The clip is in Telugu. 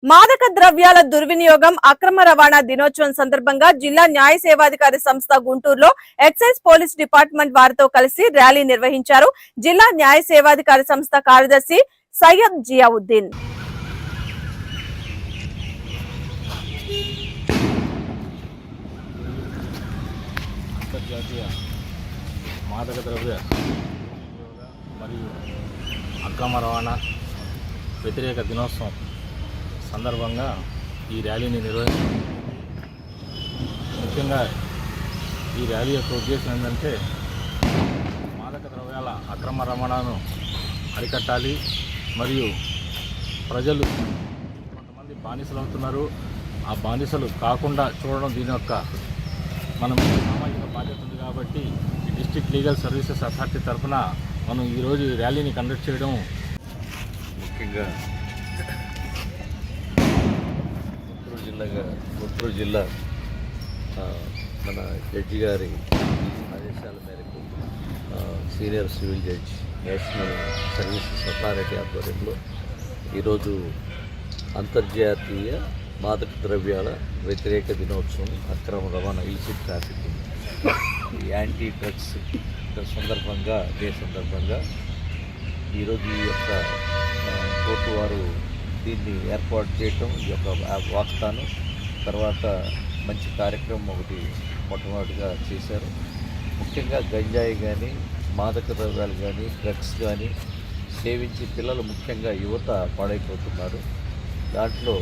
మాదక ద్రవ్యాల దుర్వినియోగం అక్రమ రవాణా దినోత్సవం సందర్భంగా జిల్లా న్యాయ సేవాధికారి సంస్థ గుంటూరులో ఎక్సైజ్ పోలీస్ డిపార్ట్మెంట్ వారితో కలిసి ర్యాలీ నిర్వహించారు. జిల్లా న్యాయ సేవాధికారి సంస్థ కార్యదర్శి సయ్యద్ జియావుద్దీన్ అంతర్జాతీయ మాదక ద్రవ్య మరియు అక్రమ రవాణా వ్యతిరేక దినోత్సవం సందర్భంగా ఈ ర్యాలీని నిర్వహించారు. ముఖ్యంగా ఈ ర్యాలీ యొక్క ఉద్దేశం ఏంటంటే మాదక ద్రవ్యాల అక్రమ రవాణాను అరికట్టాలి మరియు ప్రజలు కొంతమంది బానిసలు అవుతున్నారు. ఆ బానిసలు కాకుండా చూడడం దీని యొక్క మనం సామాజిక బాధ్యత ఉంది కాబట్టి ఈ డిస్ట్రిక్ట్ లీగల్ సర్వీసెస్ అథారిటీ తరఫున మనం ఈరోజు ఈ ర్యాలీని కండక్ట్ చేయడం ముఖ్యంగా గుంటూరు జిల్లా మన జడ్జి గారి ఆదేశాల మేరకు senior civil judge national services authority ఆధ్వర్యంలో ఈరోజు అంతర్జాతీయ మాదక ద్రవ్యాల వ్యతిరేక దినోత్సవం అక్రమ రవాణా ఇలిసిట్ ట్రాఫికింగ్ యాంటీ డ్రగ్స్ సందర్భంగా ఈరోజు ఈ యొక్క కోర్టు వారు దీన్ని ఏర్పాటు చేయటం, ఈ యొక్క వాక్తాను తర్వాత మంచి కార్యక్రమం ఒకటి మొట్టమొదటిగా చేశారు. ముఖ్యంగా గంజాయి కానీ మాదక ద్రవ్యాలు కానీ డ్రగ్స్ కానీ సేవించి పిల్లలు ముఖ్యంగా యువత పాడైపోతున్నారు. దాంట్లో